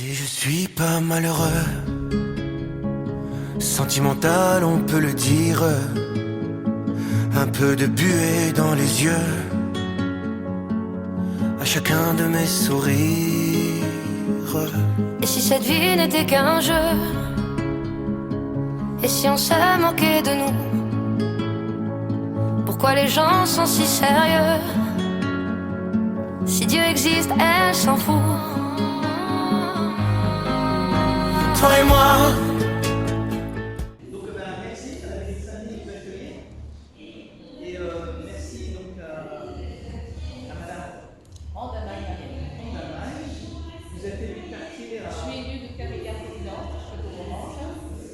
Si je suis pas malheureux, sentimental on peut le dire, un peu de buée dans les yeux, à chacun de mes sourires. Et si cette vie n'était qu'un jeu, et si on se moquait de nous, pourquoi les gens sont si sérieux? Si Dieu existe, elle s'en fout. Toi et moi. Donc merci à la mairie de Saint-Denis de nous accueillir. Et merci donc à Madame Andamaille. Vous êtes élu de quartier à... Je suis élue de Carrière présidente, Château-Orange,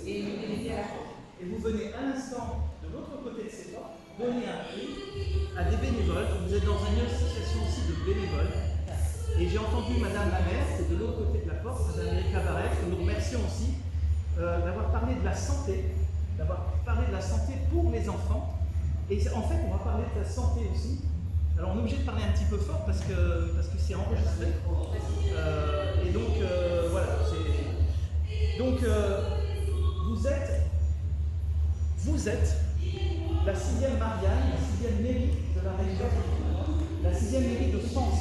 et élue déléguée à la Cour. Et vous venez à l'instant, de l'autre côté de ces portes, donner un prix à des bénévoles. Donc vous êtes dans une association aussi de bénévoles. Et j'ai entendu Madame la maire, c'est de l'autre côté de la porte, Madame Erika Barret, que nous remercions aussi d'avoir parlé de la santé, pour les enfants. Et en fait, on va parler de la santé aussi. Alors on est obligé de parler un petit peu fort parce que c'est enregistré. Et donc voilà. Donc vous êtes la 6e Marianne, la 6e mairie de la région, la 6e mairie de Sens,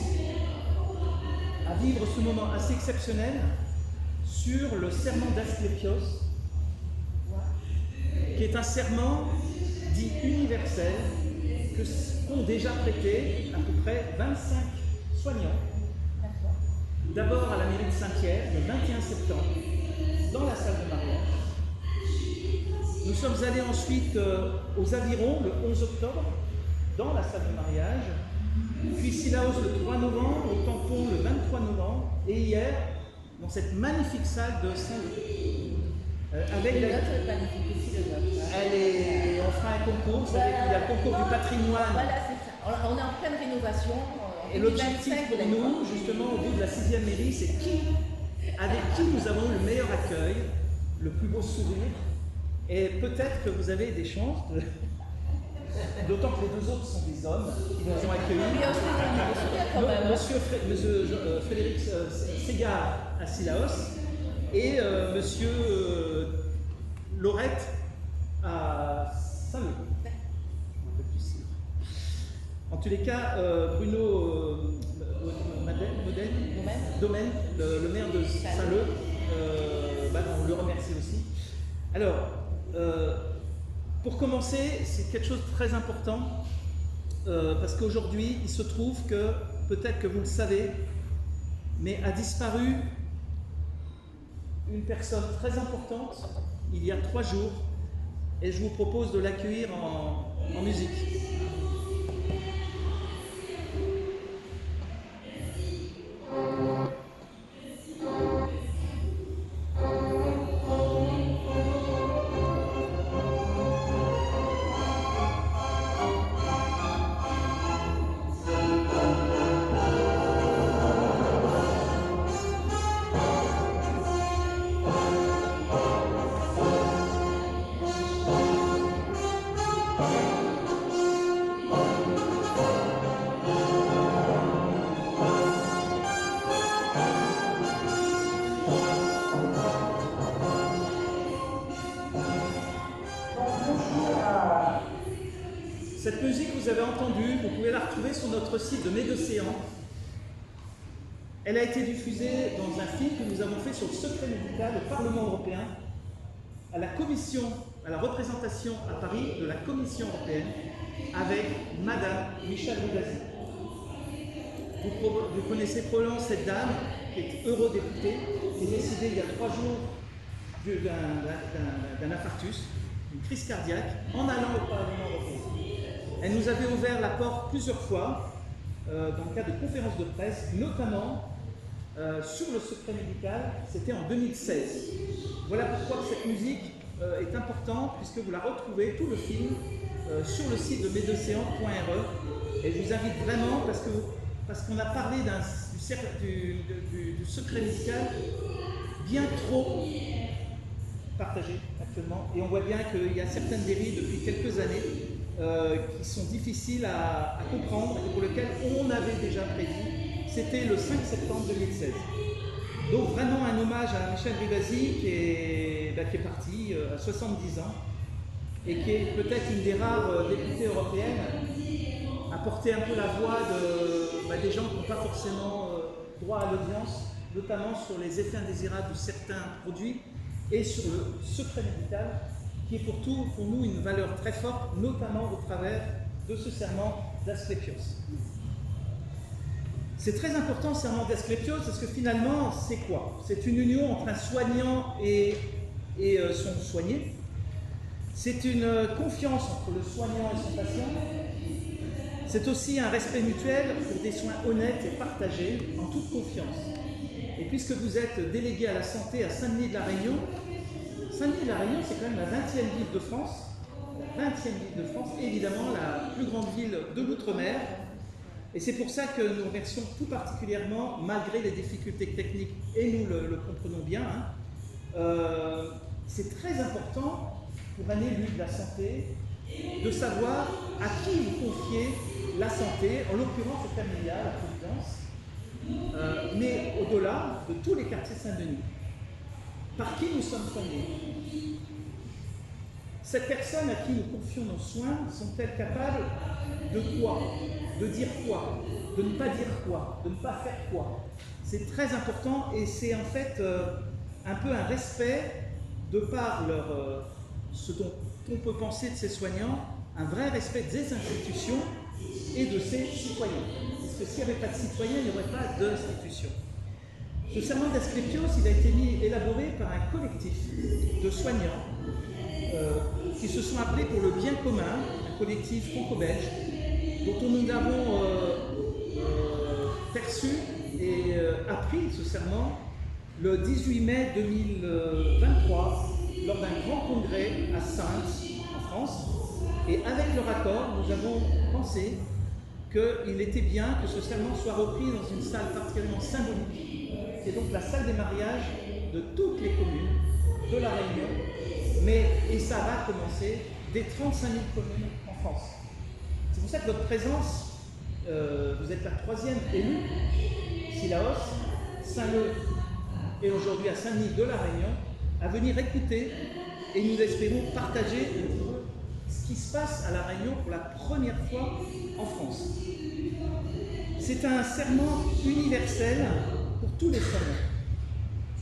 à vivre ce moment assez exceptionnel sur le serment d'Asclépios, qui est un serment dit universel qu'ont déjà prêté à peu près 25 soignants, d'abord à la mairie de Saint-Pierre le 21 septembre, dans la salle de mariage. Nous sommes allés ensuite aux Avirons le 11 octobre, dans la salle de mariage, puis Sillaos le 3 novembre, au Tampon le 23 novembre, et hier, dans cette magnifique salle de Saint-Denis. Avec la... On fera un concours, vous savez qu'il y a le concours du patrimoine. Voilà, c'est ça. On est en pleine rénovation. Et l'objectif pour nous, justement, au bout de la 6e mairie, c'est avec qui nous avons le meilleur accueil, le plus beau sourire. Et peut-être que vous avez des chances, d'autant que les deux autres sont des hommes qui nous ont accueillis. Monsieur Frédéric Ségard à Sillaos et Monsieur Laurette à Saint-Leu. En tous les cas, Bruno Domaine, le maire de Saint-Leu, on le remercie aussi. Alors, pour commencer, c'est quelque chose de très important, parce qu'aujourd'hui, il se trouve que, peut-être que vous le savez, mais a disparu une personne très importante il y a 3 jours, et je vous propose de l'accueillir en musique. Cette musique, vous avez entendu, vous pouvez la retrouver sur notre site de Médocéan. Elle a été diffusée dans un film que nous avons fait sur le secret médical au Parlement européen, à la représentation à Paris de la Commission européenne, avec Madame Michèle Rivasi. Vous connaissez probablement cette dame, qui est eurodéputée, qui est décédée il y a 3 jours d'un infarctus, une crise cardiaque, en allant au Parlement européen. Elle nous avait ouvert la porte plusieurs fois, dans le cadre de conférences de presse, notamment sur le secret médical, c'était en 2016. Voilà pourquoi cette musique est importante, puisque vous la retrouvez, tout le film, sur le site de médocéan.re. Et je vous invite vraiment, parce qu'on a parlé du secret médical bien trop partagé actuellement, et on voit bien qu'il y a certaines dérives depuis quelques années qui sont difficiles à comprendre et pour lesquelles on avait déjà prédit. C'était le 5 septembre 2016. Donc vraiment un hommage à Michel Rivasi qui est parti à 70 ans et qui est peut-être une des rares députées européennes à porter un peu la voix des gens qui n'ont pas forcément droit à l'audience, notamment sur les effets indésirables de certains produits et sur le secret médical, qui est pour nous une valeur très forte, notamment au travers de ce serment d'Asclépios. C'est très important, ce serment d'Asclépios, parce que finalement, c'est quoi? C'est une union entre un soignant et son soigné. C'est une confiance entre le soignant et son patient. C'est aussi un respect mutuel pour des soins honnêtes et partagés en toute confiance. Et puisque vous êtes délégué à la santé à Saint-Denis de la Réunion, Saint-Denis de la Réunion, c'est quand même la 20e ville de France. La 20e ville de France, évidemment la plus grande ville de l'outre-mer. Et c'est pour ça que nous remercions tout particulièrement, malgré les difficultés techniques, et nous le comprenons bien, c'est très important pour un élu de la santé de savoir à qui vous confiez la santé, en l'occurrence au familial, à Providence, mais au-delà de tous les quartiers Saint-Denis. Par qui nous sommes soignés? Ces personnes à qui nous confions nos soins sont-elles capables de quoi? De dire quoi? De ne pas dire quoi? De ne pas faire quoi? C'est très important et c'est en fait un peu un respect de par ce dont on peut penser de ces soignants, un vrai respect des institutions et de ses citoyens. Parce que s'il n'y avait pas de citoyens, il n'y aurait pas d'institutions. Ce serment d'Asclépios, il a été élaboré par un collectif de soignants qui se sont appelés pour le bien commun, un collectif franco-belge, dont nous avons perçu et appris ce serment le 18 mai 2023 lors d'un grand congrès à Saintes, en France. Et avec leur accord, nous avons pensé qu'il était bien que ce serment soit repris dans une salle particulièrement symbolique, qui est donc la salle des mariages de toutes les communes de la Réunion, et ça va commencer des 35 000 communes en France. C'est pour ça que votre présence, vous êtes la 3e élue, Sillaos, Saint-Leu et aujourd'hui à Saint-Denis de la Réunion, à venir écouter et nous espérons partager ce qui se passe à la Réunion pour la première fois en France. C'est un serment universel pour tous les soignants.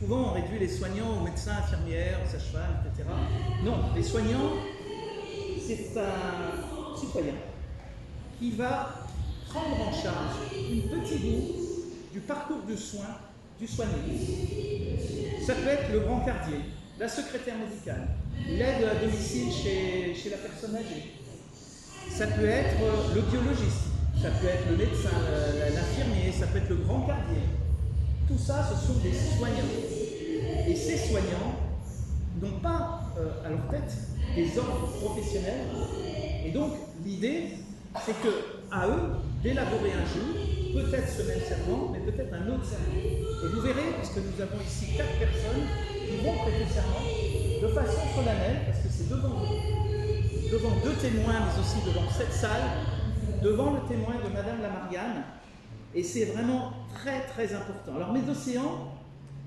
Souvent on réduit les soignants aux médecins, infirmières, aux sages-femmes, etc. Non, les soignants, c'est un citoyen qui va prendre en charge une petite bout du parcours de soins du soigné. Ça peut être le brancardier, la secrétaire médicale, l'aide à domicile chez la personne âgée. Ça peut être le biologiste, ça peut être le médecin, l'infirmier, ça peut être le brancardier. Tout ça, ce sont des soignants. Et ces soignants n'ont pas à leur tête des ordres professionnels. Et donc, l'idée, c'est qu'à eux d'élaborer un jour, peut-être ce même serment, mais peut-être un autre serment. Et vous verrez, puisque nous avons ici 4 personnes qui vont prêter serment de façon solennelle, parce que c'est devant 2 témoins, mais aussi devant cette salle, devant le témoin de Madame la Marianne, et c'est vraiment très très important. Alors Médocéan,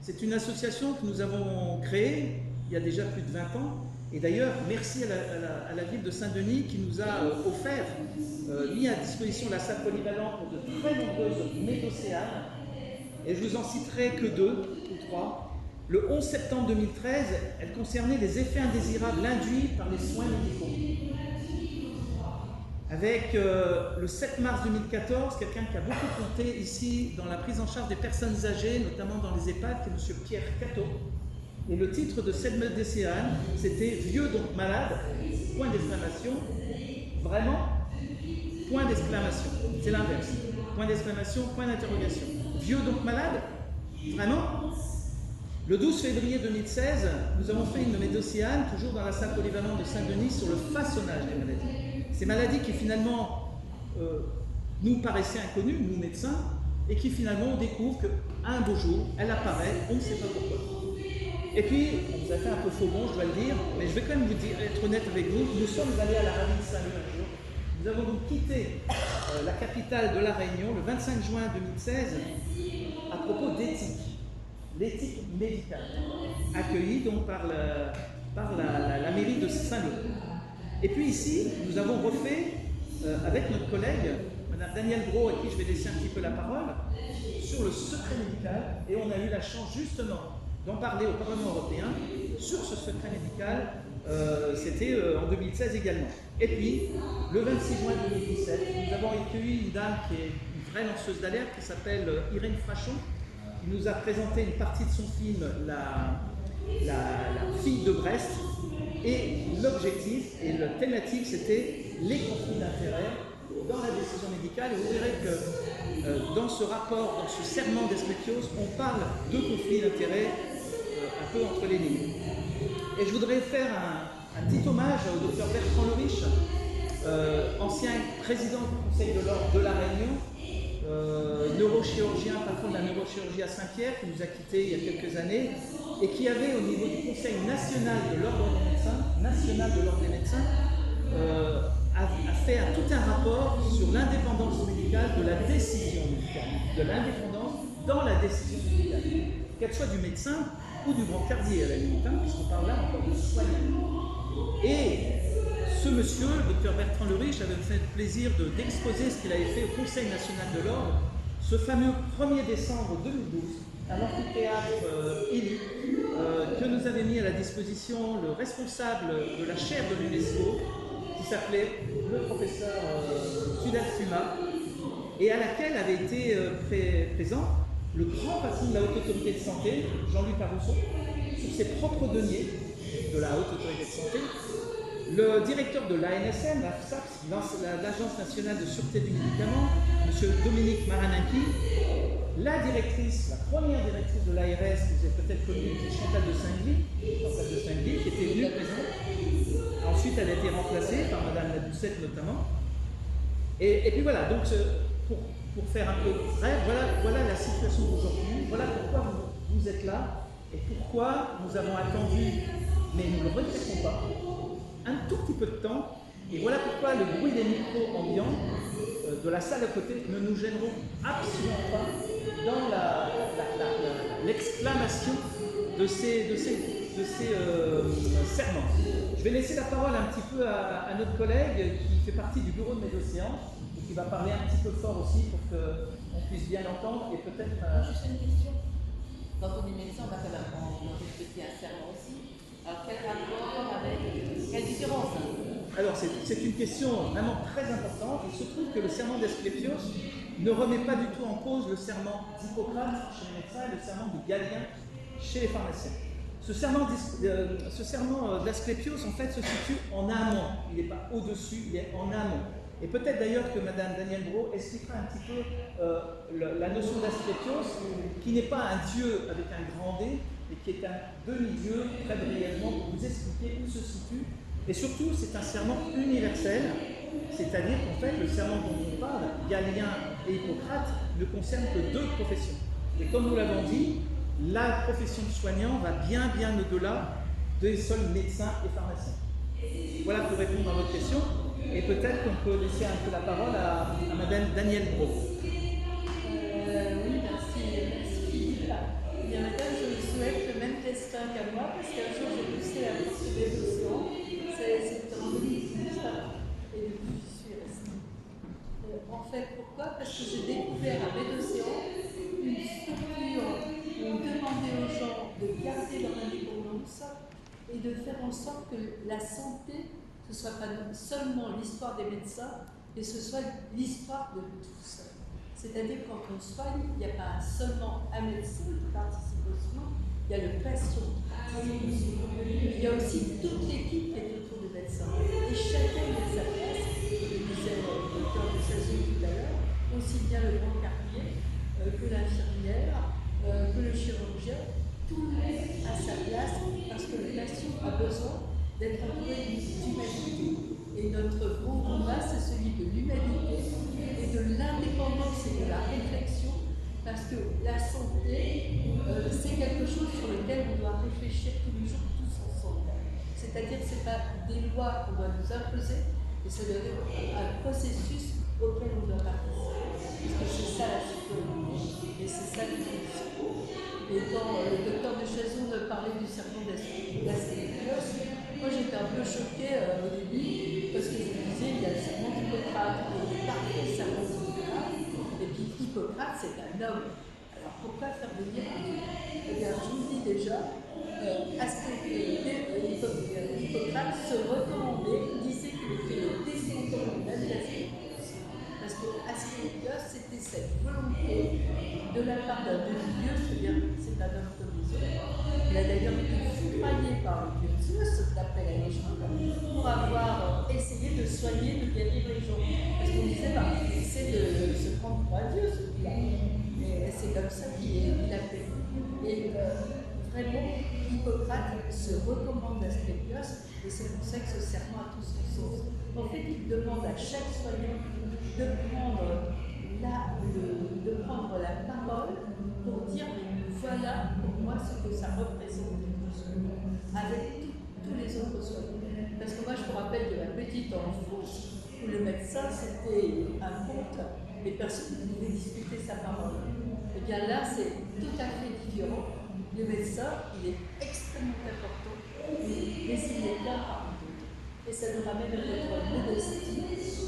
c'est une association que nous avons créée il y a déjà plus de 20 ans, et d'ailleurs merci à la ville de Saint-Denis qui nous a offert, mis à disposition la salle polyvalente pour de très nombreuses médocéanes, et je vous en citerai que 2 ou 3. Le 11 septembre 2013, elle concernait les effets indésirables induits par les soins médicaux. Avec le 7 mars 2014, quelqu'un qui a beaucoup compté ici dans la prise en charge des personnes âgées, notamment dans les EHPAD, qui est M. Pierre Cateau. Et le titre de cette médocéane, c'était « Vieux donc malade », point d'exclamation, vraiment, point d'exclamation, c'est l'inverse, point d'exclamation, point d'interrogation. Vieux donc malade, vraiment. Le 12 février 2016, nous avons fait une médocéane, toujours dans la salle polyvalente de Saint-Denis, sur le façonnage des maladies. Ces maladies qui finalement nous paraissaient inconnues, nous médecins, et qui finalement on découvre qu'un beau jour, elle apparaît, on ne sait pas pourquoi. Et puis, on vous a fait un peu faux bon, je dois le dire, mais je vais quand même vous dire, être honnête avec vous, nous sommes allés à la Ravine Saint-Leu un jour. Nous avons donc quitté la capitale de la Réunion le 25 juin 2016 à propos d'éthique. l'éthique médicale, accueillie donc par la mairie de Saint-Lô. Et puis ici, nous avons refait, avec notre collègue, Madame Danielle Gros, à qui je vais laisser un petit peu la parole, sur le secret médical, et on a eu la chance justement d'en parler au Parlement européen sur ce secret médical, c'était en 2016 également. Et puis, le 26 juin 2017, nous avons accueilli une dame qui est une vraie lanceuse d'alerte, qui s'appelle Irène Frachon, qui nous a présenté une partie de son film, la fille de Brest, et l'objectif et la thématique, c'était les conflits d'intérêts dans la décision médicale. Et vous verrez que dans ce rapport, dans ce serment d'Esclepios, on parle de conflits d'intérêts un peu entre les lignes. Et je voudrais faire un petit hommage au docteur Bertrand Loriche, ancien président du Conseil de l'Ordre de la Réunion, neurochirurgien, patron de la neurochirurgie à Saint-Pierre, qui nous a quittés il y a quelques années, et qui avait au niveau du Conseil national de l'Ordre des médecins, a fait tout un rapport sur l'indépendance médicale de la décision médicale, de l'indépendance dans la décision médicale, qu'elle soit du médecin ou du brancardier à la limite, puisqu'on parle là encore de soignants. Et ce monsieur, le docteur Bertrand Leriche, avait fait le plaisir d'exposer ce qu'il avait fait au Conseil national de l'Ordre, ce fameux 1er décembre 2012, à l'amphithéâtre Élie, que nous avait mis à la disposition le responsable de la chaire de l'UNESCO, qui s'appelait le professeur Sudal Fuma, et à laquelle avait été présent le grand patron de la Haute Autorité de Santé, Jean-Luc Arousseau, sur ses propres deniers de la Haute Autorité de Santé, le directeur de l'ANSM, l'Agence nationale de sûreté du médicament, M. Dominique Maranaki, la première directrice de l'ARS, que vous avez peut-être connue, qui est Chantal de Saint-Gly, qui était venue présente. Ensuite, elle a été remplacée par Mme Ladoucette notamment. Et puis voilà, donc pour faire un peu bref, voilà la situation d'aujourd'hui, voilà pourquoi vous êtes là et pourquoi nous avons attendu, mais nous ne le regrettons pas, un tout petit peu de temps, et voilà pourquoi le bruit des micros ambiants de la salle à côté ne nous gêneront absolument pas dans l'exclamation de ces serments. Je vais laisser la parole un petit peu à notre collègue qui fait partie du bureau de Médocéan et qui va parler un petit peu fort aussi pour qu'on puisse bien l'entendre et peut-être... Juste une question. Quand on est médecin, on va quand même respecter un serment aussi. Alors quel rapport avec... Quelle différence Alors c'est une question vraiment très importante. Il se trouve que le serment d'Asclépios ne remet pas du tout en cause le serment d'Hippocrate chez les médecins et le serment de Galien chez les pharmaciens. Ce serment d'Asclépios en fait se situe en amont. Il n'est pas au-dessus, il est en amont. Et peut-être d'ailleurs que Madame Danielle Gros expliquera un petit peu la notion d'Asclépios, qui n'est pas un dieu avec un grand D, mais qui est un demi-dieu, très brièvement, pour vous expliquer où se situe. Et surtout, c'est un serment universel, c'est-à-dire qu'en fait, le serment dont on parle, Galien et Hippocrate, ne concerne que deux professions. Et comme nous l'avons dit, la profession de soignant va bien au-delà des seuls médecins et pharmaciens. Voilà pour répondre à votre question. Et peut-être qu'on peut laisser un peu la parole à Madame Danielle Gros. Oui, merci Philippe. Eh bien, madame, je vous souhaite le même destin qu'à moi, parce qu'un jour j'ai poussé la porte des océans. C'était en 2012, et depuis j'y suis restée. En fait, pourquoi? Parce que j'ai découvert à Bédocéan une structure où on demandait aux gens de garder leur indépendance et de faire en sorte que la santé, ce ne soit pas seulement l'histoire des médecins, mais ce soit l'histoire de tous. C'est-à-dire quand on soigne, il n'y a pas seulement un médecin qui participe au soin, il y a le patient qui participe au soin. Il y a aussi toute l'équipe qui est autour du médecin. Et chacun a sa place, comme le disait le docteur de Chazot tout à l'heure, aussi bien le brancardier que l'infirmière, que le chirurgien, tout le monde a sa place parce que le patient a besoin d'être entouré d'humanité. Et notre gros combat, c'est celui de l'humanité et de l'indépendance et de la réflexion, parce que la santé, c'est quelque chose sur lequel on doit réfléchir tous les jours, tous ensemble. C'est-à-dire que ce n'est pas des lois qu'on doit nous imposer, mais c'est un processus auquel on doit participer. Parce que c'est ça la citoyenneté, et c'est ça l'évolution. Et quand le docteur de Chazon parlait du serment d'Asclépios, moi j'étais un peu choquée au début, parce que je me disais, il y a le serment d'Hippocrate, et il est parfait le serment d'Hippocrate, et puis Hippocrate c'est un homme. Alors pourquoi faire venir un Dieu? Eh bien, je vous dis déjà, Hippocrate se recommandait, disait qu'il était le descendant même d'Asclépios. Parce que Asclépios, c'était cette volonté de la part d'un demi-dieu, c'est-à-dire c'est un homme comme les autres. Il a d'ailleurs été foudroyé par le dieu Zeus, d'après la légende, pour avoir essayé de soigner, de guérir les gens. Parce qu'on disait, bah, il essaie de se prendre pour un dieu, celui-là. Et c'est comme ça qu'il a fait. Et vraiment, Hippocrate se recommande d'Asclépios, et c'est pour ça que ce serment a tout son sens. En fait, il demande à chaque soignant de prendre la parole pour dire, mais voilà pour moi ce que ça représente avec tous les autres soignants. Parce que moi, je me rappelle de ma petite enfance où le médecin, c'était un conte, et personne ne pouvait discuter sa parole. Et bien là, c'est tout à fait différent. Le médecin, il est extrêmement important, mais il est là parmi d'autres. Et ça nous ramène à notre modestie.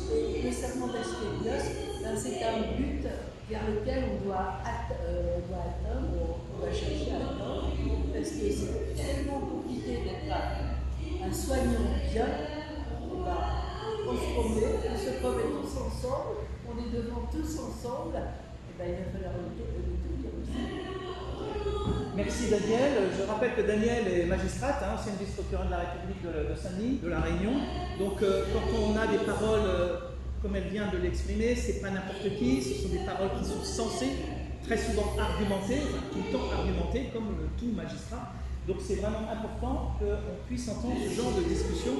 Et le serment d'Asclépios, c'est un but vers lequel on doit atteindre, on doit chercher à atteindre, parce que c'est tellement compliqué d'être un soignant bien. On se promet tous ensemble, on est devant tous ensemble, et il va falloir le tout dire aussi. Merci Daniel. Je rappelle que Daniel est magistrate, ancienne vice-procureure de la République de Saint-Denis, de La Réunion. Donc quand on a des paroles comme elle vient de l'exprimer, c'est pas n'importe qui, ce sont des paroles qui sont censées, très souvent argumentées, tout le temps argumentées, comme tout magistrat. Donc c'est vraiment important qu'on puisse entendre ce genre de discussion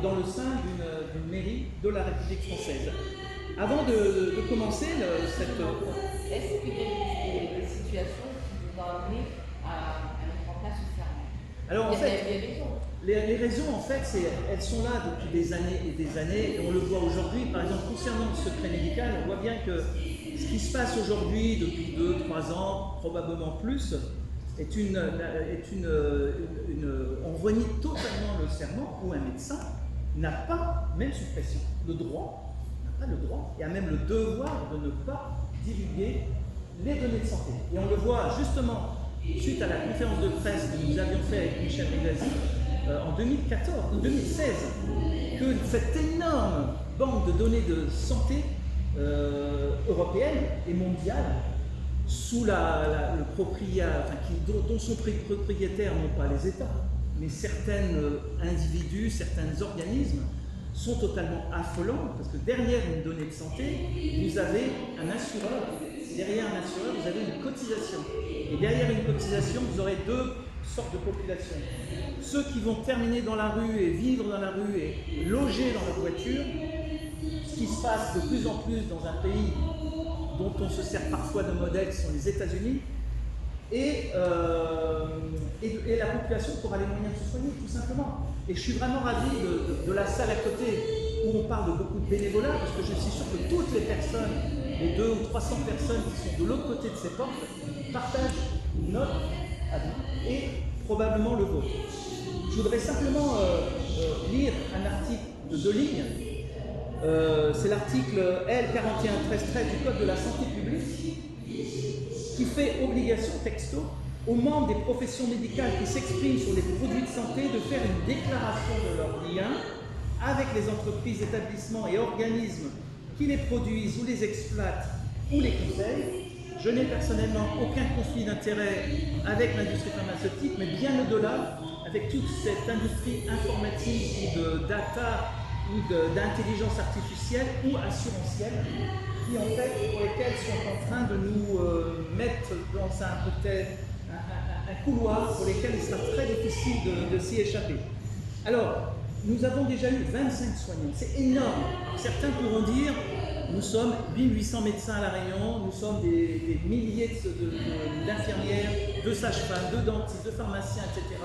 dans le sein d'une mairie de la République française. Avant de commencer cette... Est-ce qu'il y a des situations qui vous ont amené à mettre en place ce serment? Alors en fait, il y a des raisons. les raisons, en fait, elles sont là depuis des années et des années, et on le voit aujourd'hui. Par exemple, concernant le secret médical, on voit bien que ce qui se passe aujourd'hui, depuis 2-3 ans, probablement plus, on renie totalement le serment où un médecin n'a pas, même sous pression, le droit, n'a pas le droit, et a même le devoir de ne pas divulguer les données de santé. Et on le voit justement suite à la conférence de presse que nous avions fait avec Michel Rivasi en 2016, que cette énorme banque de données de santé européenne et mondiale, sous le propriétaire, dont sont propriétaires non pas les États, mais certains individus, certains organismes, sont totalement affolants, parce que derrière une donnée de santé, vous avez un assureur. Derrière un assureur, vous avez une cotisation. Et derrière une cotisation, vous aurez deux sortes de populations. Ceux qui vont terminer dans la rue et vivre dans la rue et loger dans leur voiture, ce qui se passe de plus en plus dans un pays dont on se sert parfois de modèle, qui sont les États-Unis, et la population qui aura les moyens de se soigner, tout simplement. Et je suis vraiment ravi de la salle à côté où on parle de beaucoup de bénévolat, parce que je suis sûr que toutes les personnes, les 200 ou 300 personnes qui sont de l'autre côté de ces portes, partagent notre avis et probablement le vôtre. Je voudrais simplement lire un article de 2 lignes. C'est l'article L4113-13 du Code de la santé publique qui fait obligation texto aux membres des professions médicales qui s'expriment sur les produits de santé de faire une déclaration de leur lien avec les entreprises, établissements et organismes qui les produisent ou les exploitent ou les conseillent. Je n'ai personnellement aucun conflit d'intérêt avec l'industrie pharmaceutique, mais bien au-delà, avec toute cette industrie informatique ou de data ou d'intelligence artificielle ou assurantielle, qui en fait, pour lesquelles sont en train de nous mettre dans un couloir pour lesquels il sera très difficile de s'y échapper. Alors, nous avons déjà eu 25 soignants, c'est énorme. Alors, certains pourront dire, nous sommes 1800 médecins à La Réunion, nous sommes des milliers d'infirmières, de sages-femmes, de dentistes, de pharmaciens, etc.,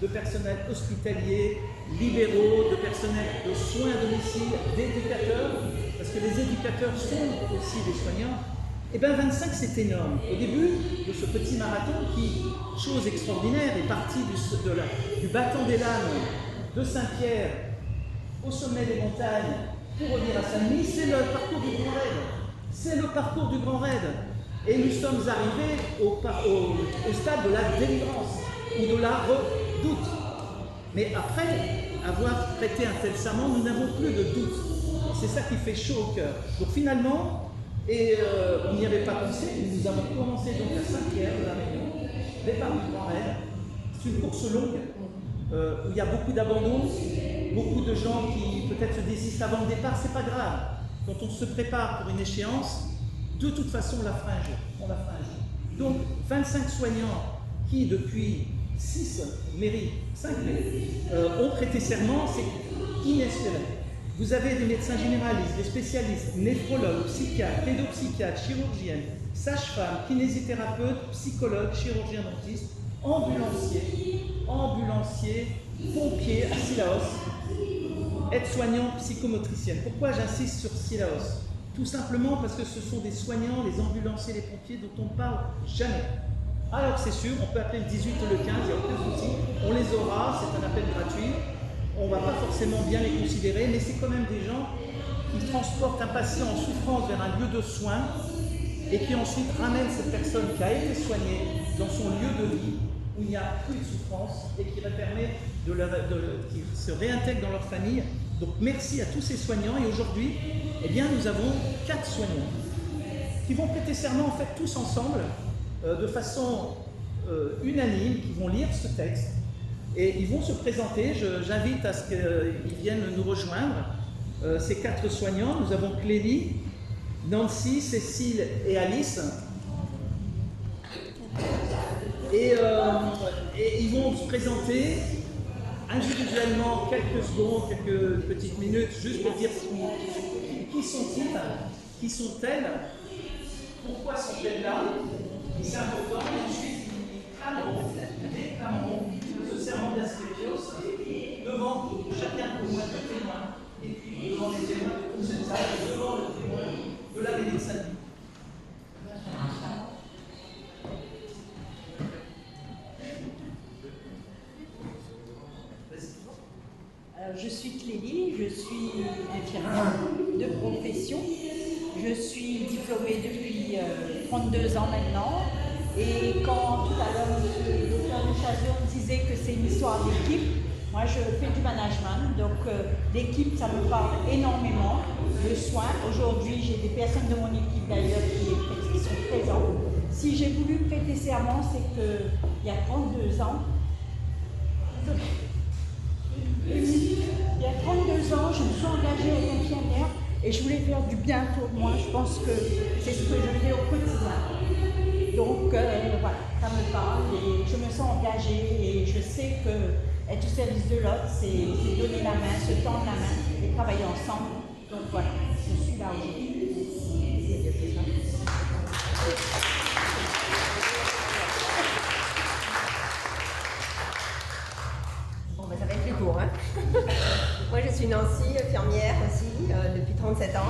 de personnel hospitalier, libéraux, de personnel de soins à domicile, d'éducateurs, parce que les éducateurs sont aussi des soignants, Et bien 25 c'est énorme. Au début de ce petit marathon qui, chose extraordinaire, est parti du battant des lames de Saint-Pierre au sommet des montagnes pour revenir à Saint-Denis, c'est le parcours du Grand Raid. C'est le parcours du Grand Raid. Et nous sommes arrivés au stade de la délivrance ou de la redoute. Mais après avoir prêté un tel serment, nous n'avons plus de doute. C'est ça qui fait chaud au cœur. Donc finalement, on n'y avait pas pensé, nous avons commencé donc à Saint-Pierre de la Réunion, départ du Grand Raid. C'est une course longue où il y a beaucoup d'abandon, beaucoup de gens qui peut-être se désistent avant le départ, c'est pas grave. Quand on se prépare pour une échéance, de toute façon on la fringe. Donc 25 soignants qui depuis 5 mairies, ont prêté serment, c'est inespéré. Vous avez des médecins généralistes, des spécialistes, néphrologues, psychiatres, pédopsychiatres, chirurgiennes, sages-femmes, kinésithérapeutes, psychologues, chirurgiens dentistes, ambulanciers, pompiers à Sillaos, aides-soignants, psychomotriciennes. Pourquoi j'insiste sur Sillaos? Tout simplement parce que ce sont des soignants, les ambulanciers, les pompiers dont on ne parle jamais. Alors c'est sûr, on peut appeler le 18 ou le 15, il n'y a aucun souci, on les aura, c'est un appel gratuit. On ne va pas forcément bien les considérer, mais c'est quand même des gens qui transportent un patient en souffrance vers un lieu de soins et qui ensuite ramènent cette personne qui a été soignée dans son lieu de vie où il n'y a plus de souffrance et qui permet qu'ils se réintègrent dans leur famille. Donc merci à tous ces soignants et aujourd'hui, eh bien, nous avons 4 soignants qui vont prêter serment en fait tous ensemble de façon unanime, qui vont lire ce texte. Et ils vont se présenter, j'invite à ce qu'ils viennent nous rejoindre. Ces 4 soignants, nous avons Clélie, Nancy, Cécile et Alice. Et ils vont se présenter individuellement quelques secondes, quelques petites minutes, juste pour dire qui sont-ils, qui sont-elles, pourquoi sont-elles là. C'est important, et ensuite ils déclameront ce serment d'Asclépios devant chacun au moins 2 témoins, et puis devant les témoins de toute cette salle, et devant le témoin de l'abbé de Saint-Denis. Je suis Clélie, je suis infirmière de profession. Je suis diplômée depuis 32 ans maintenant. Et quand tout à l'heure le docteur de Chazur disait que c'est une histoire d'équipe, moi je fais du management, donc l'équipe ça me parle énormément. Le soin, aujourd'hui j'ai des personnes de mon équipe d'ailleurs qui sont présentes. Si j'ai voulu prêter serment, c'est qu'il y a 32 ans, je me suis engagée à être infirmière et je voulais faire du bien pour moi. Je pense que c'est ce que je fais au quotidien. Donc voilà, ça me parle et je me sens engagée et je sais que être au service de l'autre, c'est donner la main, se tendre la main et travailler ensemble. Donc voilà, je suis là aujourd'hui. Bon, ben, ça va être plus court. Hein. Moi, je suis Nancy, infirmière aussi, depuis 37 ans.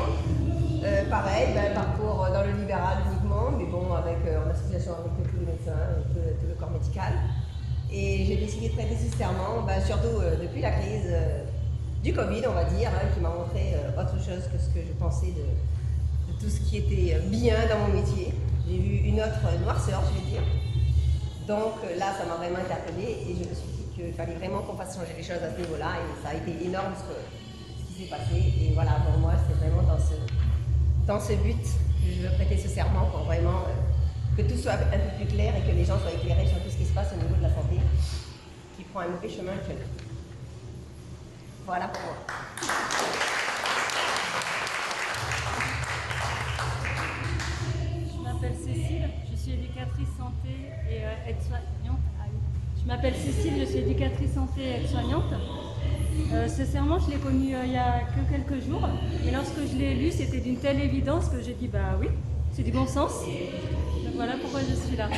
Pareil, parcours dans le libéral uniquement, mais bon, en association avec tous les médecins, tout le corps médical. Et j'ai décidé de prêter ce serment, surtout depuis la crise du Covid, on va dire, qui m'a montré autre chose que ce que je pensais de tout ce qui était bien dans mon métier. J'ai vu une autre noirceur, je vais dire. Donc là, ça m'a vraiment interpellée et je me suis dit qu'il fallait vraiment qu'on fasse changer les choses à ce niveau-là. Et ça a été énorme ce qui s'est passé. Et voilà, pour moi, c'est vraiment dans ce but que je veux prêter ce serment pour vraiment que tout soit un peu plus clair et que les gens soient éclairés sur tout ce qui se passe au niveau de la santé qui prend un mauvais chemin actuellement. Voilà pour moi. Je m'appelle Cécile, je suis éducatrice santé et aide-soignante. Je m'appelle Cécile, je suis éducatrice santé et aide-soigngnante. Ce serment, je l'ai connu il y a que quelques jours, mais lorsque je l'ai lu, c'était d'une telle évidence que j'ai dit bah oui, c'est du bon sens. Donc voilà pourquoi je suis là.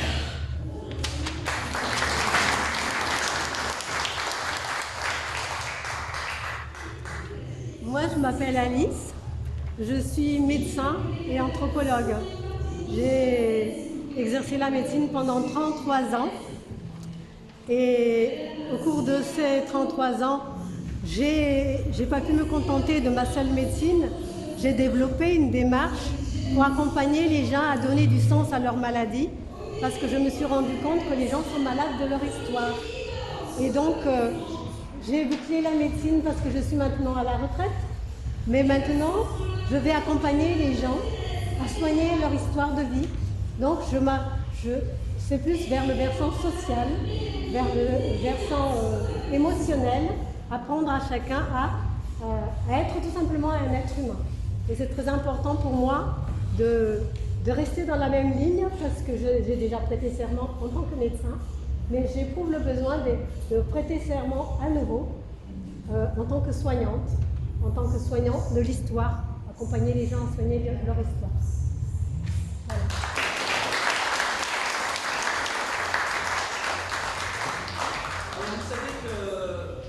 Moi, je m'appelle Alice, je suis médecin et anthropologue. J'ai exercé la médecine pendant 33 ans. Et au cours de ces 33 ans, j'ai pas pu me contenter de ma seule médecine. J'ai développé une démarche pour accompagner les gens à donner du sens à leur maladie, parce que je me suis rendu compte que les gens sont malades de leur histoire. Et donc, j'ai bouclé la médecine parce que je suis maintenant à la retraite. Mais maintenant, je vais accompagner les gens à soigner leur histoire de vie. Donc, c'est plus vers le versant social, vers le versant émotionnel, apprendre à chacun à être tout simplement un être humain. Et c'est très important pour moi de rester dans la même ligne, parce que j'ai déjà prêté serment en tant que médecin, mais j'éprouve le besoin de prêter serment à nouveau en tant que soignante de l'histoire, accompagner les gens à soigner leur histoire. Voilà. Vous savez que,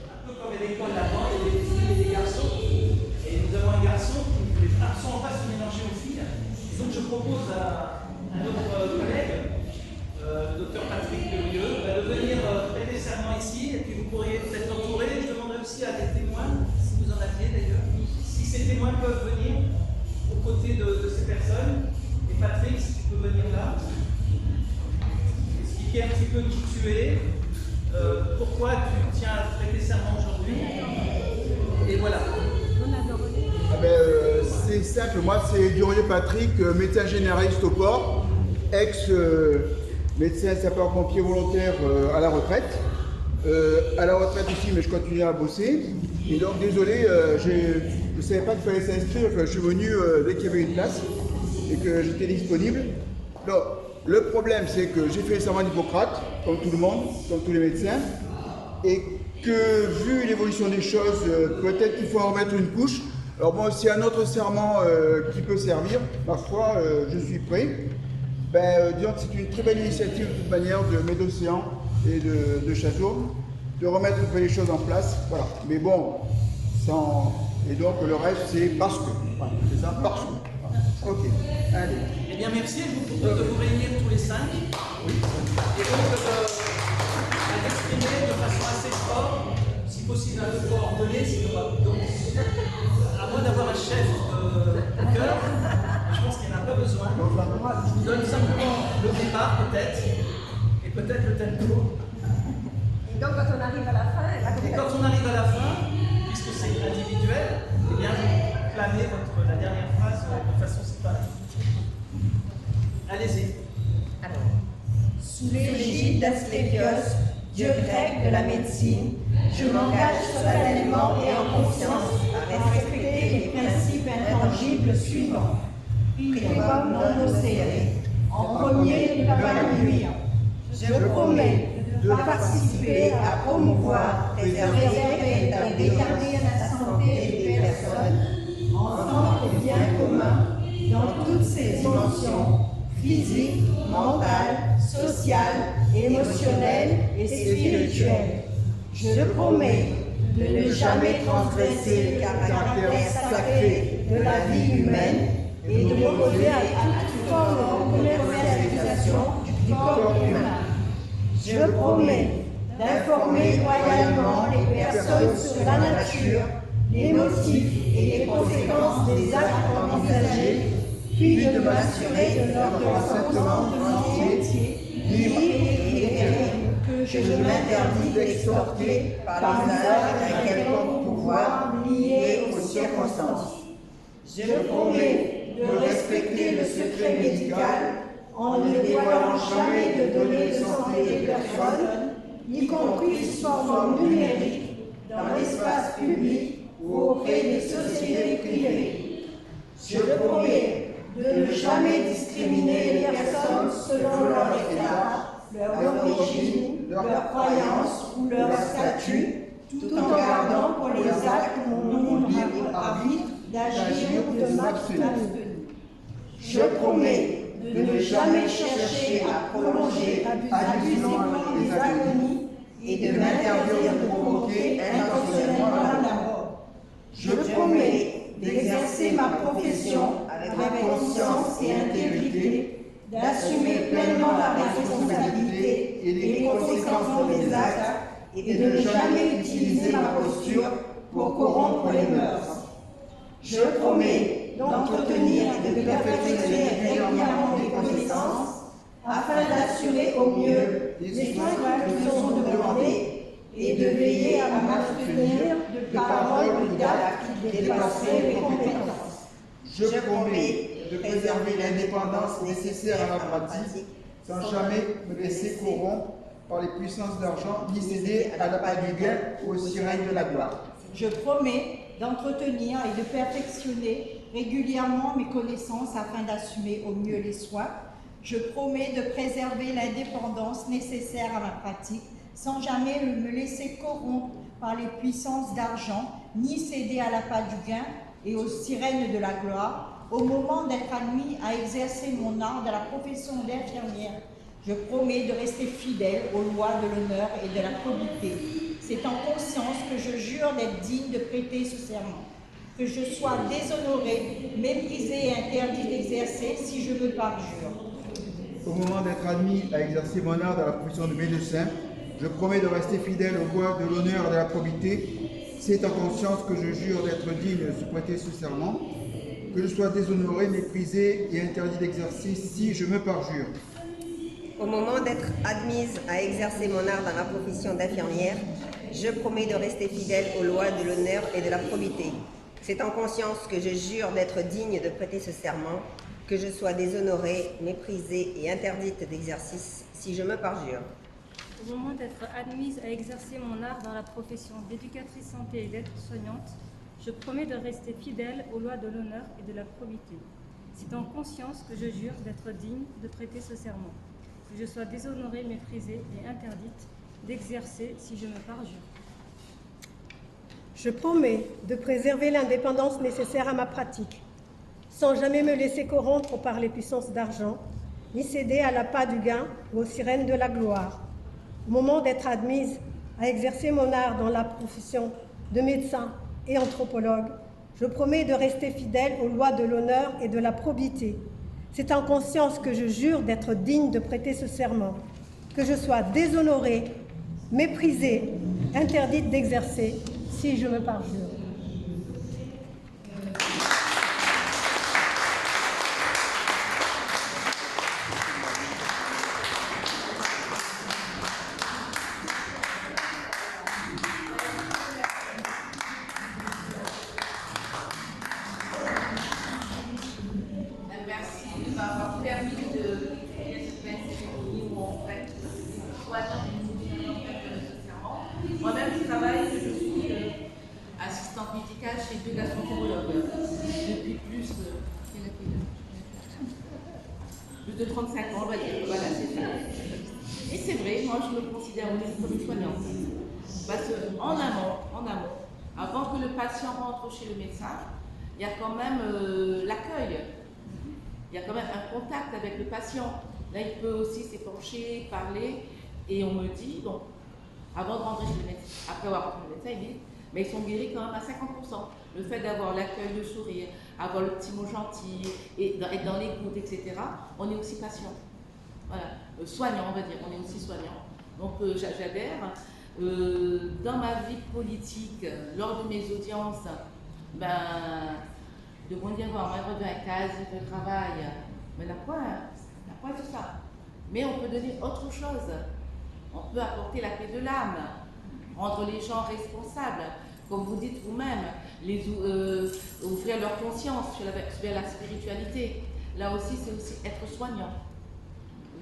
un peu comme à l'école là-bas, il y a des filles et des garçons, et nous avons un garçon qui ne voulait absolument pas se mélanger aux filles. Et donc je propose à notre collègue, le docteur Patrick Derieux, de venir prêter serment ici, et puis vous pourriez peut-être l'entourer. Je demanderai aussi à des témoins, si vous en aviez d'ailleurs, si ces témoins peuvent venir aux côtés de ces personnes. Et Patrick, si tu peux venir là, expliquer un petit peu qui tu es. Pourquoi tu tiens à prêter serment aujourd'hui? Et voilà. C'est simple, moi c'est Durieux Patrick, médecin généraliste au port, ex-médecin sapeur-pompier volontaire à la retraite. À la retraite aussi, mais je continue à bosser. Et donc désolé, je ne savais pas qu'il fallait s'inscrire, je suis venu dès qu'il y avait une place et que j'étais disponible. Donc, le problème, c'est que j'ai fait le serment d'Hippocrate, comme tout le monde, comme tous les médecins, et que, vu l'évolution des choses, peut-être qu'il faut en remettre une couche. Alors bon, s'il y a un autre serment qui peut servir, parfois, je suis prêt. Disons que c'est une très belle initiative, de toute manière, de Médocéan et de Château, de remettre un peu les choses en place. Voilà. Mais bon, et donc le reste, c'est parce que. Voilà, c'est ça, parce que. Voilà. Ok, allez. Eh bien, merci. Je vous propose de vous réunir tous les 5. Oui. Et donc, d'exprimer de façon assez forte, si possible un peu coordonné, donc, à moins d'avoir un chef de cœur, je pense qu'il n'y en a pas besoin. Je vous donne simplement le départ, peut-être, et peut-être le tempo. Et donc, quand on arrive à la fin, et quand on arrive à la fin, puisque c'est individuel, eh bien, vous clamez la dernière phrase de façon séparée. Allez-y. Alors, sous l'égide d'Asclépios, dieu grec de la médecine, je m'engage solennellement et en confiance à respecter les principes intangibles suivants. Primum non nocere. En premier, ne pas nuire. Je promets de participer à promouvoir, préserver et garder la santé des personnes en tant que bien commun dans toutes ses dimensions physiques, mentales, sociales, émotionnelles et spirituelles. Je promets de ne jamais transgresser le caractère sacré de la vie humaine et de m'opposer à toute forme de commercialisation du corps humain. Je promets d'informer loyalement les personnes sur la nature, les motifs et les conséquences des actes envisagés, puis de m'assurer de leur consentement entier, libre et éclairé, que je m'interdis d'extorquer par l'usage d'un quelconque pouvoir lié aux circonstances. Je promets de respecter le secret médical en ne dévoilant jamais de données de santé des personnes, y compris sous forme numérique, dans l'espace public ou auprès des sociétés privées. Je promets de ne jamais discriminer les personnes selon leur état, leur origine, leur croyance ou leur statut, tout en gardant pour les actes mon libre arbitre d'agir ou de m'abstenir. Je promets de ne jamais chercher à prolonger abusivement les agonies et de m'interdire de provoquer intentionnellement la mort. Je promets d'exercer ma profession avec conscience et intégrité d'assumer pleinement la responsabilité et les conséquences de mes actes et de ne jamais utiliser ma posture pour corrompre les mœurs. Je promets d'entretenir et de perfectionner régulièrement mes connaissances afin d'assurer au mieux les soins qui me sont demandés et de veiller à m'abstenir de paroles ou d'actes qui dépasseraient mes compétences. Je promets de préserver l'indépendance nécessaire à ma pratique sans jamais me laisser corrompre par les puissances d'argent ni céder à l'appât du gain ou aux sirènes de la gloire. Je promets d'entretenir et de perfectionner régulièrement mes connaissances afin d'assumer au mieux les soins. Je promets de préserver l'indépendance nécessaire à ma pratique sans jamais me laisser corrompre par les puissances d'argent ni céder à l'appât du gain et aux sirènes de la gloire. Au moment d'être admis à exercer mon art de la profession d'infirmière, je promets de rester fidèle aux lois de l'honneur et de la probité. C'est en conscience que je jure d'être digne de prêter ce serment, que je sois déshonoré, méprisé et interdit d'exercer si je me parjure. Au moment d'être admis à exercer mon art dans la profession de médecin, je promets de rester fidèle aux lois de l'honneur et de la probité. C'est en conscience que je jure d'être digne de prêter ce serment, que je sois déshonoré, méprisé et interdit d'exercice si je me parjure. Au moment d'être admise à exercer mon art dans la profession d'infirmière, je promets de rester fidèle aux lois de l'honneur et de la probité. C'est en conscience que je jure d'être digne de prêter ce serment, que je sois déshonorée, méprisée et interdite d'exercice si je me parjure. Au moment d'être admise à exercer mon art dans la profession d'éducatrice santé et d'aide-soignante, je promets de rester fidèle aux lois de l'honneur et de la probité. C'est en conscience que je jure d'être digne de prêter ce serment, que je sois déshonorée, méprisée et interdite d'exercer si je me parjure. Je promets de préserver l'indépendance nécessaire à ma pratique, sans jamais me laisser corrompre par les puissances d'argent, ni céder à l'appât du gain ou aux sirènes de la gloire. Au moment d'être admise à exercer mon art dans la profession de médecin et anthropologue, je promets de rester fidèle aux lois de l'honneur et de la probité. C'est en conscience que je jure d'être digne de prêter ce serment, que je sois déshonorée, méprisée, interdite d'exercer si je me parjure. Moi-même, je travaille, je suis assistante médicale chez deux gastroentérologues depuis plus de 35 ans, on va dire. Voilà, c'est ça. Et c'est vrai, moi, je me considère aussi comme une soignante. Parce qu'en amont, avant que le patient rentre chez le médecin, il y a quand même l'accueil. Il y a quand même un contact avec le patient. Là, il peut aussi s'épancher, parler. Et on me dit, donc, avant de rentrer chez le médecin, après avoir rentré le médecin, ils disent, mais ils sont guéris quand même à 50%. Le fait d'avoir l'accueil, le sourire, avoir le petit mot gentil, et être dans l'écoute, etc., on est aussi patient. Voilà, soignant, on va dire, on est aussi soignant. Donc j'adhère. Dans ma vie politique, lors de mes audiences, de bon dire, voir un revenu à case de travail, mais n'a pas tout ça. Mais on peut donner autre chose. On peut apporter la paix de l'âme, rendre les gens responsables, comme vous dites vous-même, ouvrir leur conscience sur la spiritualité. Là aussi, c'est aussi être soignant.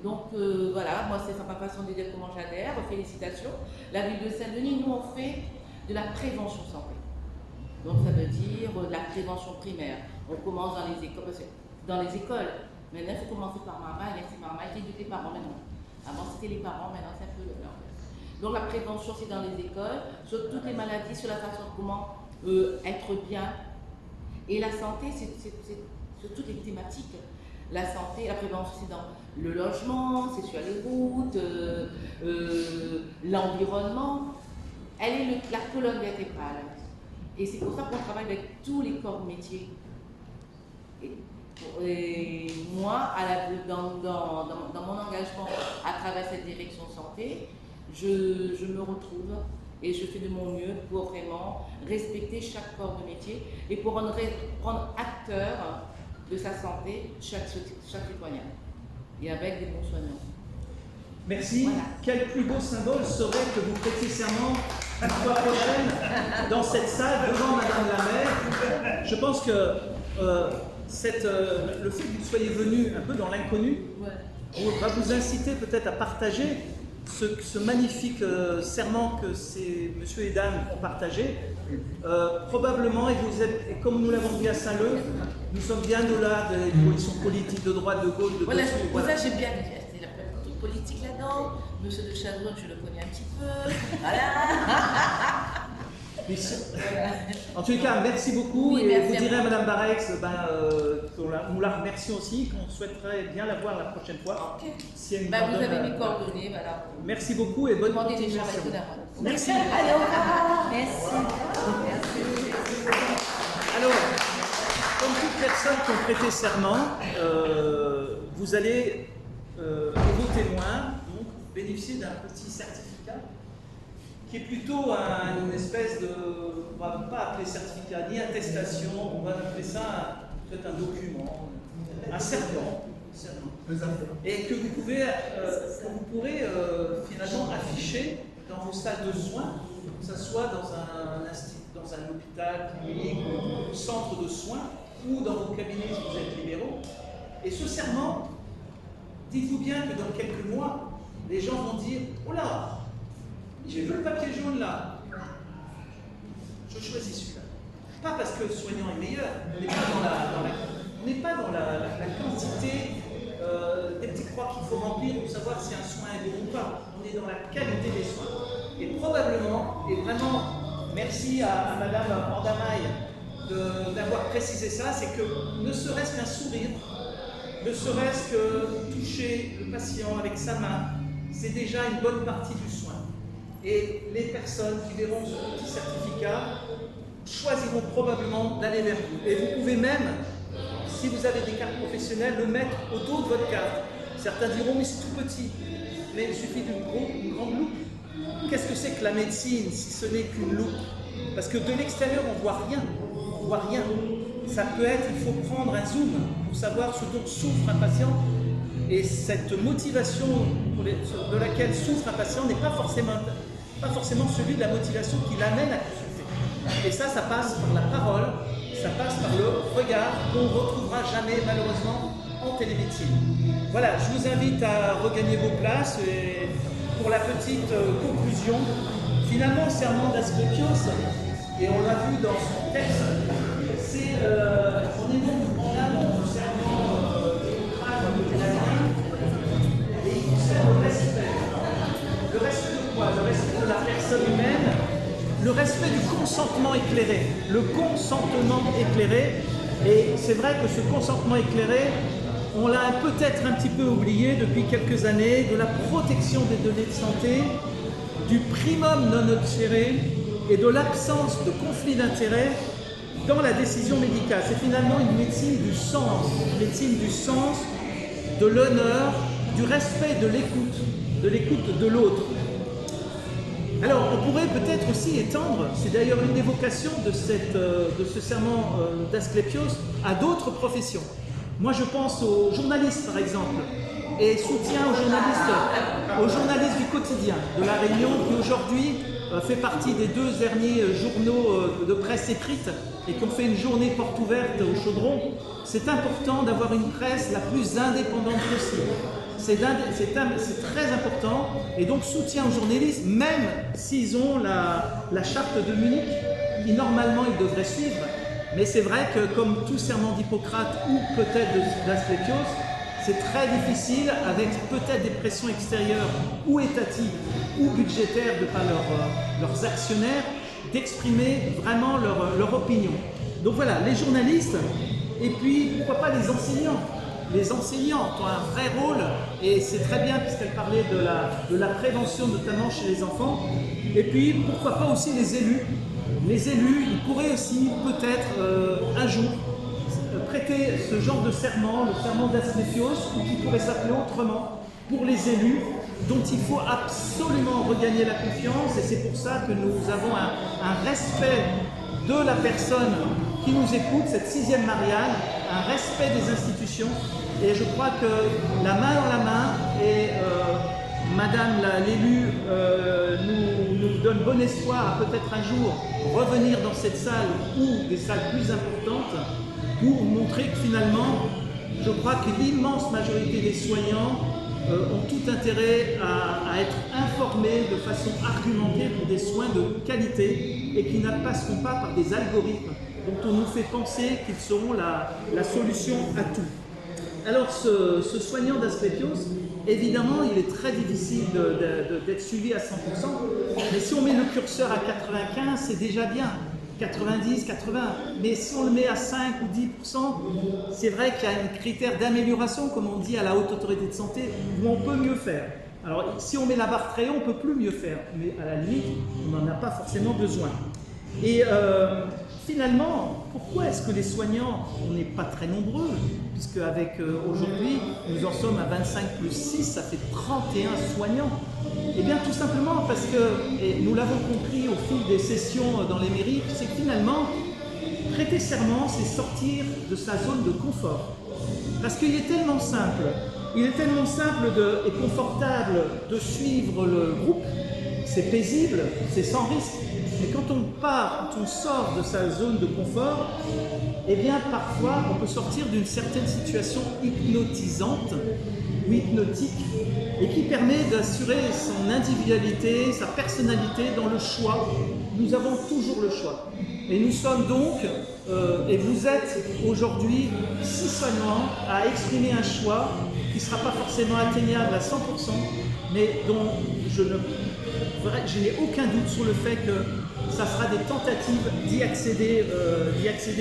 Donc voilà, moi c'est ma façon de dire comment j'adhère. Félicitations. La ville de Saint-Denis, nous on fait de la prévention santé. Donc ça veut dire de la prévention primaire. On commence dans les écoles, maintenant il faut commencer par maman, c'est maman qui éduque les parents maintenant. Avant c'était les parents, maintenant c'est un peu leur. Donc la prévention c'est dans les écoles, sur toutes les maladies, sur la façon de comment être bien. Et la santé c'est sur toutes les thématiques. La santé, la prévention c'est dans le logement, c'est sur les routes, l'environnement. Elle est la colonne vertébrale. Et c'est pour ça qu'on travaille avec tous les corps de métier. Et moi, dans mon engagement à travers cette direction santé, je me retrouve et je fais de mon mieux pour vraiment respecter chaque corps de métier et pour rendre acteur de sa santé chaque citoyen et avec des bons soignants. Merci. Voilà. Quel plus beau symbole serait que vous prêtiez serment la fois prochaine dans cette salle devant Madame la maire. Je pense que le fait que vous soyez venu un peu dans l'inconnu va vous inciter peut-être à partager ce magnifique serment que ces monsieur et dames ont partagé. Probablement, et comme nous l'avons dit à Saint-Leu, nous sommes bien au-delà des positions politiques de droite, de gauche, de Voilà, gauche. pour ça j'ai bien dit, la politique là-dedans, monsieur de Chadron, je le connais un petit peu, voilà. En tous les cas, merci beaucoup. Oui, et merci vous à direz vous. à Madame Barex nous la remercions aussi, qu'on souhaiterait bien la voir la prochaine fois. Ok. Si elle nous Bah, en vous donne, avez mes coordonnées, voilà. Merci beaucoup et bonne Demandez des gens continuation. avec Codaron. Merci. Allez, au revoir. Merci. Alors, comme toute personne qui ont prêté serment, vous allez, et vos témoins, donc, bénéficier d'un petit certificat qui est plutôt une espèce de, on ne va pas appeler certificat ni attestation, on va appeler ça peut-être un document, un serment, et que vous pourrez finalement afficher dans vos salles de soins, que ce soit dans un hôpital, clinique, ou centre de soins, ou dans vos cabinets si vous êtes libéraux. Et ce serment, dites-vous bien que dans quelques mois, les gens vont dire « Oh là, j'ai vu le papier jaune là, je choisis celui-là. » Pas parce que le soignant est meilleur, on n'est pas dans la quantité des petites croix qu'il faut remplir pour savoir si un soin est bon ou pas. On est dans la qualité des soins. Et probablement, et vraiment, merci à Madame Andamaille d'avoir précisé ça, c'est que ne serait-ce qu'un sourire, ne serait-ce que toucher le patient avec sa main, c'est déjà une bonne partie du soin. Et les personnes qui verront ce petit certificat choisiront probablement d'aller vers vous. Et vous pouvez même, si vous avez des cartes professionnelles, le mettre au dos de votre carte. Certains diront, mais c'est tout petit. Mais il suffit d'une grande loupe. Qu'est-ce que c'est que la médecine si ce n'est qu'une loupe? Parce que de l'extérieur, on ne voit rien. On voit rien. Ça peut être, il faut prendre un zoom pour savoir ce dont souffre un patient. Et cette motivation de laquelle souffre un patient n'est pas forcément celui de la motivation qui l'amène à consulter. Et ça passe par la parole, ça passe par le regard qu'on ne retrouvera jamais malheureusement en télémédecine. Voilà, je vous invite à regagner vos places et pour la petite conclusion, finalement le serment d'Asclépios, et on l'a vu dans son texte, c'est on est donc en amont du serment d'Hippocrate de la main, et il concerne le respect. Le respect de quoi? Le respect de la personne humaine, le respect du consentement éclairé. Le consentement éclairé, et c'est vrai que ce consentement éclairé, on l'a peut-être un petit peu oublié depuis quelques années, de la protection des données de santé, du primum non obséré et de l'absence de conflit d'intérêts dans la décision médicale. C'est finalement une médecine du sens, de l'honneur, du respect de l'écoute de l'autre. Alors, on pourrait peut-être aussi étendre, c'est d'ailleurs une des vocations de ce serment d'Asclépios, à d'autres professions. Moi, je pense aux journalistes, par exemple, et soutien aux journalistes du quotidien de La Réunion, qui aujourd'hui fait partie des 2 derniers journaux de presse écrite et qui ont fait une journée porte ouverte au Chaudron. C'est important d'avoir une presse la plus indépendante possible. C'est très important, et donc soutien aux journalistes, même s'ils ont la charte de Munich, qui normalement ils devraient suivre. Mais c'est vrai que comme tout serment d'Hippocrate ou peut-être d'Asclépios, c'est très difficile, avec peut-être des pressions extérieures ou étatiques ou budgétaires de par leurs actionnaires, d'exprimer vraiment leur opinion. Donc voilà, les journalistes, et puis pourquoi pas les enseignants. Les enseignants ont un vrai rôle, et c'est très bien puisqu'elle parlait de la prévention, notamment chez les enfants. Et puis pourquoi pas aussi les élus. Les élus, ils pourraient aussi peut-être un jour prêter ce genre de serment, le serment d'Asclépios, ou qui pourrait s'appeler autrement, pour les élus, dont il faut absolument regagner la confiance, et c'est pour ça que nous avons un respect de la personne qui nous écoute, cette 6e Marianne, un respect des institutions, et je crois que la main dans la main, et Madame l'élue nous donne bon espoir à peut-être un jour revenir dans cette salle ou des salles plus importantes pour montrer que finalement, je crois que l'immense majorité des soignants ont tout intérêt à être informés de façon argumentée pour des soins de qualité et qui ne passeront pas par des algorithmes dont on nous fait penser qu'ils seront la solution à tout. Alors ce soignant d'Asclépios, évidemment, il est très difficile d'être suivi à 100%, mais si on met le curseur à 95, c'est déjà bien. 90, 80, mais si on le met à 5 ou 10%, c'est vrai qu'il y a un critère d'amélioration, comme on dit à la Haute Autorité de Santé, où on peut mieux faire. Alors si on met la barre très haut, on ne peut plus mieux faire, mais à la limite, on n'en a pas forcément besoin. Et finalement, pourquoi est-ce que les soignants, on n'est pas très nombreux, puisque avec aujourd'hui, nous en sommes à 25 plus 6, ça fait 31 soignants. Eh bien tout simplement parce que, et nous l'avons compris au fil des sessions dans les mairies, c'est que finalement, prêter serment, c'est sortir de sa zone de confort. Parce qu'il est tellement simple, et confortable de suivre le groupe, c'est paisible, c'est sans risque. Mais quand on sort de sa zone de confort, eh bien parfois on peut sortir d'une certaine situation hypnotisante ou hypnotique et qui permet d'assurer son individualité, sa personnalité dans le choix. Nous avons toujours le choix. Et nous sommes donc, et vous êtes aujourd'hui 6 soignants à exprimer un choix qui ne sera pas forcément atteignable à 100%, mais dont je n'ai aucun doute sur le fait que ça sera des tentatives d'y accéder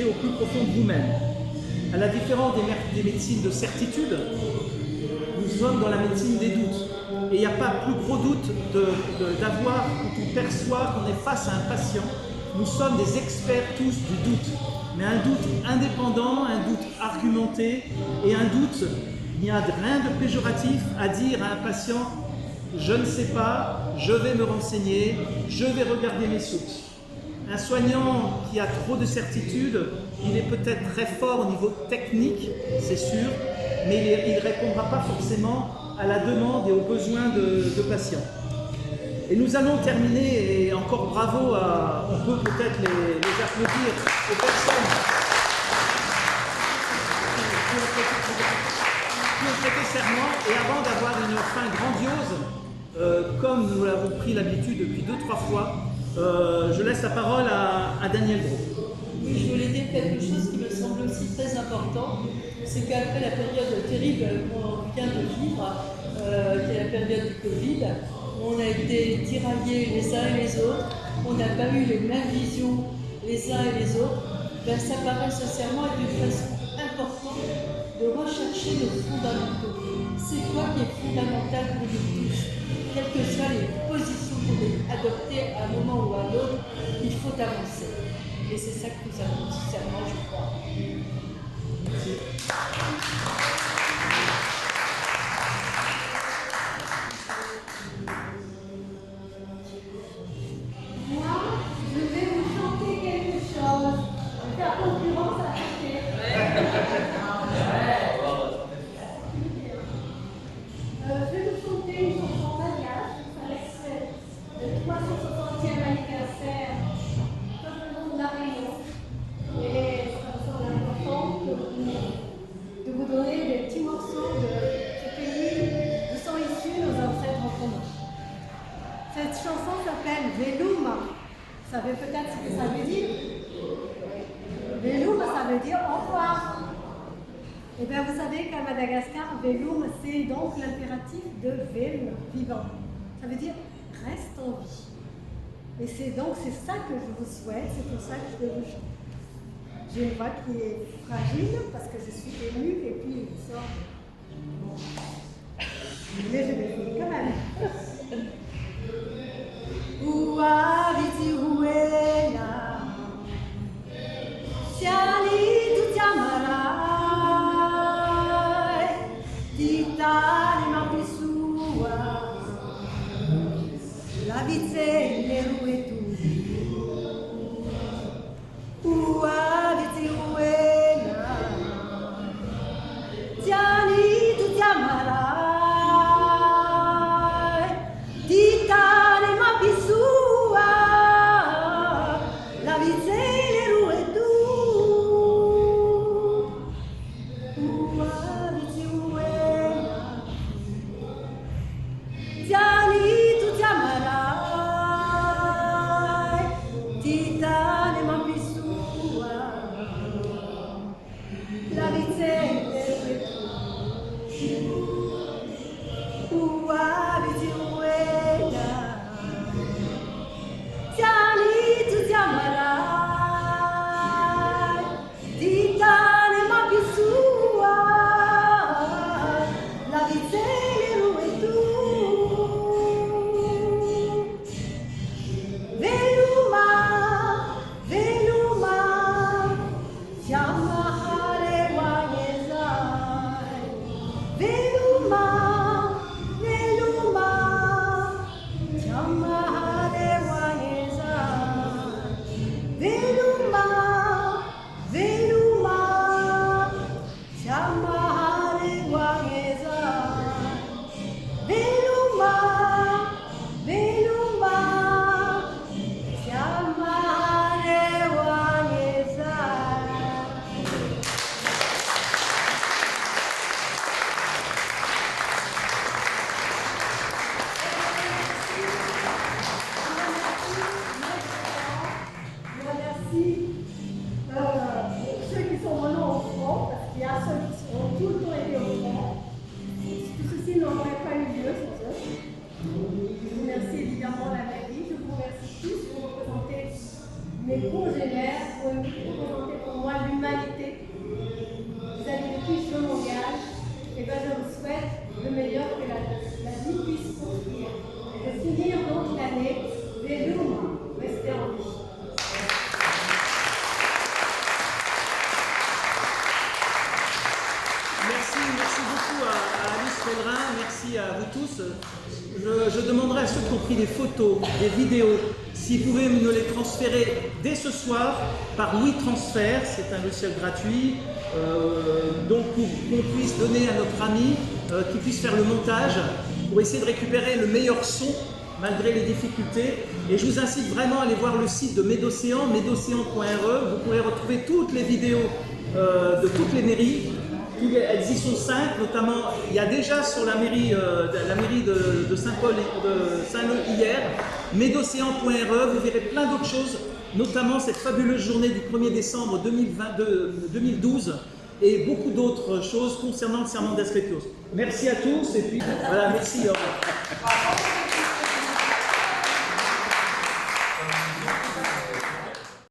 au plus profond de vous-même. À la différence des médecines de certitude, nous sommes dans la médecine des doutes. Et il n'y a pas plus gros doute d'avoir, quand on perçoit qu'on est face à un patient, nous sommes des experts tous du doute. Mais un doute indépendant, un doute argumenté, et un doute, il n'y a rien de péjoratif à dire à un patient « je ne sais pas, je vais me renseigner, je vais regarder mes sources ». Un soignant qui a trop de certitude, il est peut-être très fort au niveau technique, c'est sûr, mais il ne répondra pas forcément à la demande et aux besoins de patients. Et nous allons terminer, et encore bravo, on peut peut-être les applaudir aux personnes qui ont prêté serment, et avant d'avoir une fin grandiose, comme nous l'avons pris l'habitude depuis 2-3 fois, je laisse la parole à Daniel Gros. Oui, je voulais dire quelque chose qui me semble aussi très important, c'est qu'après la période terrible qu'on vient de vivre, qui est la période du Covid, on a été tiraillés les uns et les autres, on n'a pas eu les mêmes visions les uns et les autres, ben, ça paraît sincèrement être une façon importante de rechercher nos fondamentaux. C'est quoi qui est fondamental pour nous tous? Quelles que soient les positions qu'on ait adoptées à un moment ou à un autre, il faut avancer. Et c'est ça que nous avons sincèrement, je crois. Merci. Moi, je vais vous chanter quelque chose. La concurrence a acheté. Je vais vous chanter une chanson mariage. Ça le 360e anniversaire de la Réunion. Et ça me semble important de vous donner des petits morceaux de ce pays d'où sont issus nos ancêtres en commun. Cette chanson s'appelle Veloum. Vous savez peut-être ce que ça veut dire? Veloum, ça veut dire au revoir. Et bien vous savez qu'à Madagascar, Veloum, c'est donc l'impératif de Vel, vivant. Ça veut dire reste en vie. Et c'est ça que je vous souhaite, c'est pour ça que je vais vous chanter. J'ai une voix qui est fragile parce que je suis émue et puis il sort. Bon. Mais je vais finir quand même. Ua viti huela, siali tu tiamara. meilleur que la vie puisse offrir. Et de finir donc l'année, Velum, restez en vie. Merci beaucoup à Alice Pellerin, merci à vous tous. Je demanderai à ceux qui ont pris des photos, des vidéos, s'ils pouvaient nous les transférer dès ce soir par WeTransfer, c'est un logiciel gratuit, donc pour qu'on puisse donner à notre ami qui puisse faire le montage pour essayer de récupérer le meilleur son malgré les difficultés. Et je vous incite vraiment à aller voir le site de Medocéan, medocéan.re. Vous pourrez retrouver toutes les vidéos de toutes les mairies. Elles y sont 5, notamment il y a déjà sur la mairie de Saint-Paul et de Saint-Leu hier, medocéan.re, vous verrez plein d'autres choses, notamment cette fabuleuse journée du 1er décembre 2012 et beaucoup d'autres choses concernant le serment d'Asclepios. Merci à tous et puis voilà, merci. Au revoir.